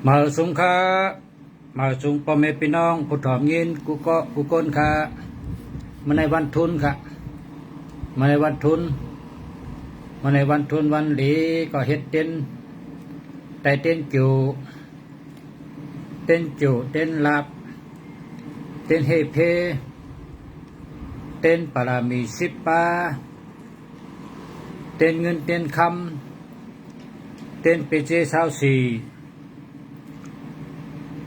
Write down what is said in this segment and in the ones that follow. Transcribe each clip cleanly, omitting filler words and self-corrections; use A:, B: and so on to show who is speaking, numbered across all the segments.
A: มาสุงค่ะมาสุงพ่อแม่พี่น้องผู้ถ่อมยินกูก้นค่ะมาในวันทุนค่ะมาในวันทุนวันหลีก็เฮ็ดเต้นแต่เต้นจูเต้นลับเต้นเฮเพเต้นปารามีสิบปาเต้นเงินเต้นคำเต้นเปเจสาวสี่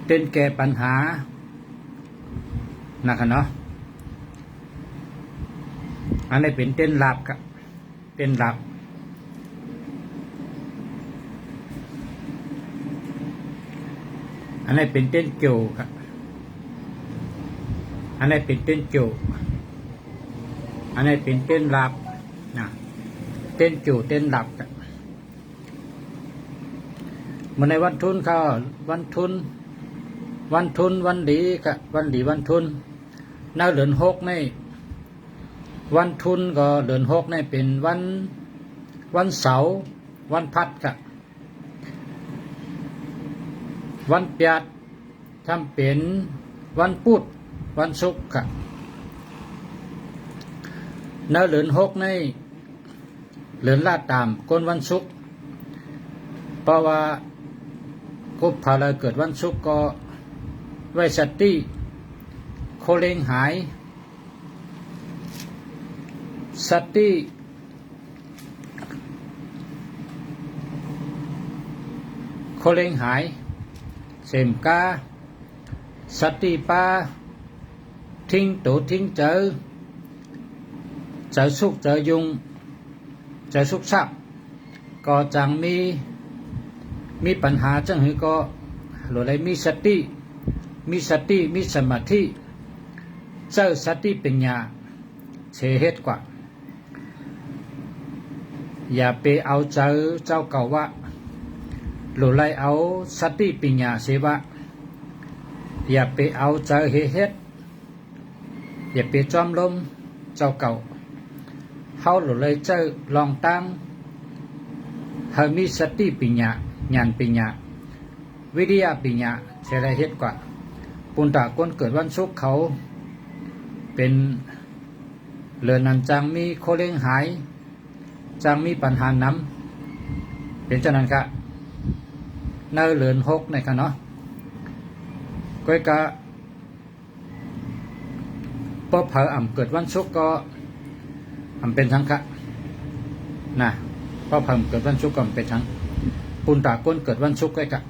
A: เต้นแก้ปัญหานะครับเนาะอันนี้เป็นเต้นลับครับเต้นลับอันนี้เป็นเต้นโจครับอันนี้เป็นเต้นโจอันนี้เป็นเต้นลับนะเต้นโจเต้นลับครับเมื่อในวันทุนเขาวันทุนวันดีกับวันดีวันทุนน่าเดือนหกนี่วันทุนก็เดือนหกนี่เป็นวันเสาร์วันพัดกับวันเปียดทำเป็นวันพุธวันศุกร์กับน่าเดือนหกนี่เดือนลาดตามก้นวันศุกร์เพราะว่ากุบพาราเกิดวันศุกร์ก็ไว้สติโคเลงหายสติโคเลงหายเสมกาสติปาทิ้งตัวทิ้งเจอสุขเจอยุงเจอสุขสับก็จังมีปัญหาจังหือก็หรืออะไรมีสติมีสมาธิเจ้าสติปัญญาเฉเหตุกว่าอย่าไปเอาเจ้าเก่าว่าหรือไรเอาสติปัญญาเสวะอย่าไปเอาเจ้าเหตุอย่าไปจอมลมเจ้าเก่าเขาหรือไรเจ้าลองตั้งให้มีสติปัญญาญาณปัญญาวิทยาปัญญาเฉลยเหตุกว่าปุณตะคนเกิดวันศุกร์เขาเป็นเรือนนันจังมีโคเล้งหายจังมีปัญหาน้ำเป็นฉะนั้นครับในเรือนหกในกันเนาะก้อยกะพอเผออ่ำเกิดวันศุกร์ก็อ่ำเป็นทั้งค่ะนะพอเผอเกิดวันศุกร์ก็เป็นทั้งปุณตะคนเกิดวันศุกร์ก้อยกะ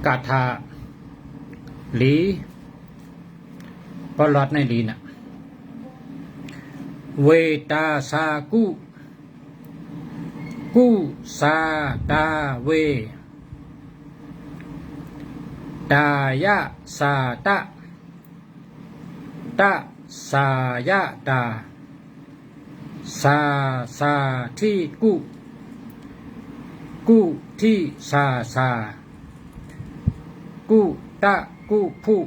A: กาธาหลีปลอดในลีนะเวตาสากุสาตาเวตายะสาตะสายะตาสาที่กุที่สากุตะกุผู้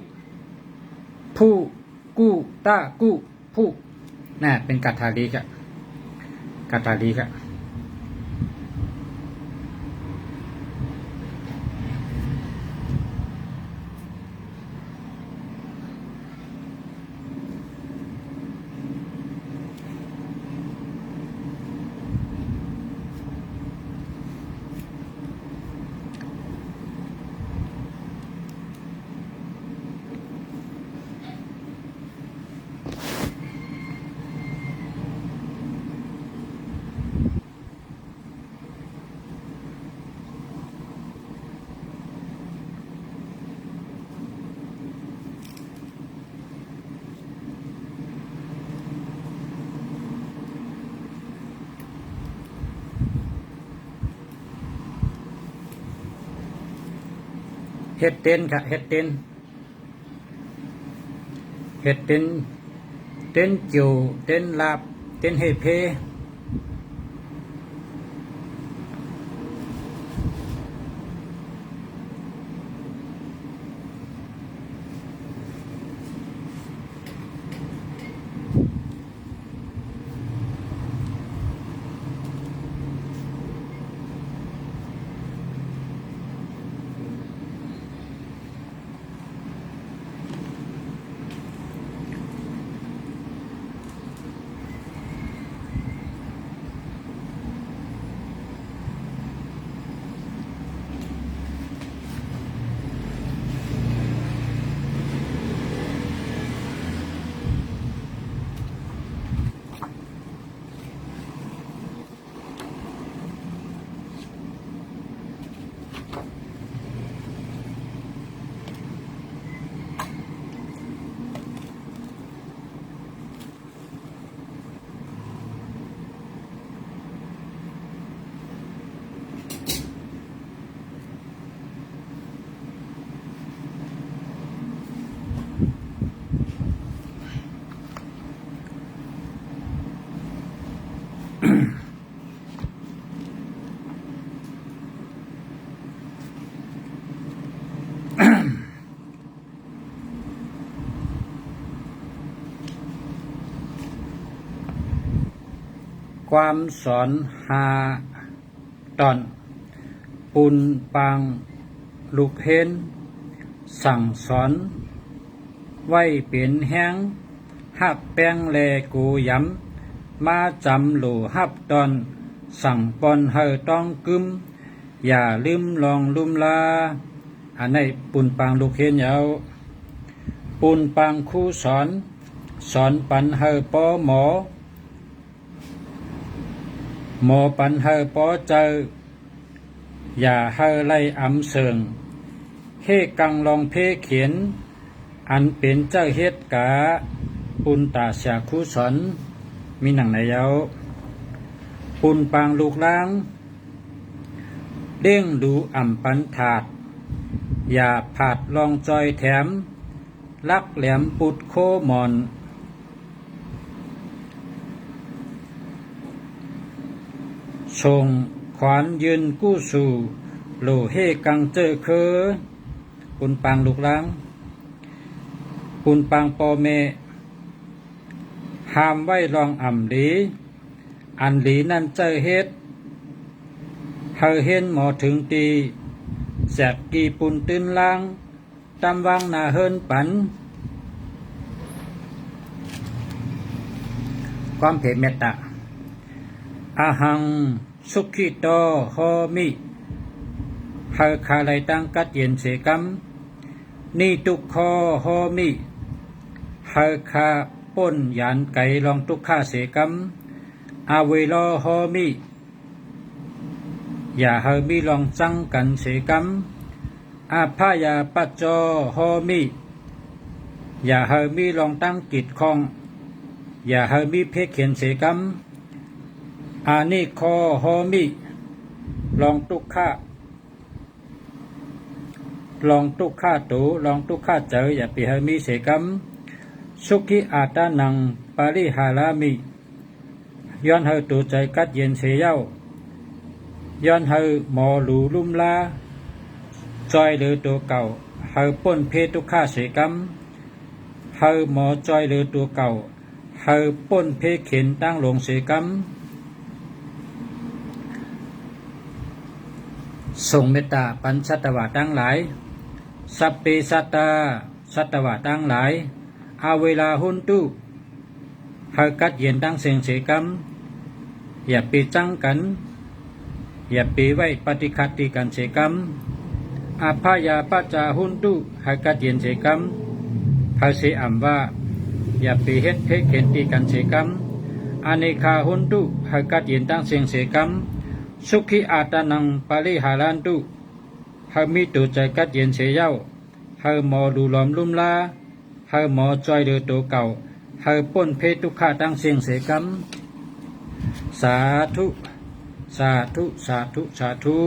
A: กุตะกุผู้น่ะเป็นกัตถาลีครับกัตถาลีครับเฮ็ดเต้นค่ะเฮ็ดเต้น เฮ็ดเป็นเต้นเจียวเต้นลาบเต้นเฮเพความสอน5 ตอนปุนปางลูกเห็นสั่งสอนไว้เปลี่ยนแห้งหับแป้งแลกูย้ำมาจำหลูหับตอนสั่งปอนเฮอต้องกึมอย่าลืมลองลุ่มลาอันในปุนปางลูกเห็นยาวปุนปางครูสอนปันเฮอปอหมอปันเฮอปอเจออย่าเฮอไล่อำเสิงเฮกังลองเพเขียนอันเป็นเจ้าเฮ็ดกะปุนตาเสียคูสอนมีหนังไหนเยาปุนปางลูกล้างเด้งดูอ่ำปันถาดอย่าผาดลองจอยแถมลักแหลมปุดโคหมอนชงขวานยืนกู้สู่โลเฮกังเจอเคอปุนปางลูกล้างปุนปางปอเมห้ามไว้ลองอ่ำหลีอันหลีนั่นเจอเฮ็ดเฮอเห็นหมอถึงตีแสกกีปุนตื้นล้างตำวังนาเฮินปันความเผเมตตาอาหังสุขิโตโหมิเฮอคาไลตังกัดเย็นเสกัมนี่ตุกขโหมิเฮอคาป้นยานไก่ลองตุกข้าเสกัมอาเวโลโหมิอย่าเฮอมีลองจังกันเสกัมอาพายาปัจโจโหมิอย่าเฮอมีลองตั้งกิจคองอย่าเฮอมีเพศเขียนเสกัมอานิโคโหมิลองตุกข้าตูลองตุกข้าเจออย่าไปเฮอมีเสกัมสุขิอาตานังปาริหารามิย้อนเฮอตูใจกัดเย็นเสยเย้าย้อนเฮอหมอหลูลุ่มลาจอยหรือตัวเก่าเฮอป้นเพตุข้าเสกัมเฮอหมอจอยหรือตัวเก่าเฮอป้นเพเข็นตั้งลงเสกัมส่งเมตตาปัญชัตวะตั้งหลายสัพเพสัตตาสัตวะตั้งหลายอาเวลาหุนตุเฮอกัดเย็นตั้งเสียงเสกัมอย่าไปจังกันอย่าไปไว้ปฏิคัติกันเสกัมอาภายาปัจจาหุนตุเฮอกัดเย็นเสกัมเฮอเสอัมว่าอย่าไปเฮ็ดเพเข็นตีกันเสกัมอเนคาหุนตุเฮอกัดเย็นตั้งเสียงเสกัมสุขิอาตานังปาริหารันตุเฮอมีตัวใจกัดเย็นเสยเย้าเฮอหมอดูหลอมลุ่มลาเฮอหมอจอยเดือตัวเก่าเฮอป้นเพตุข้าตั้งเสียงเสกัมสาธุสาธุสาธุสาธุ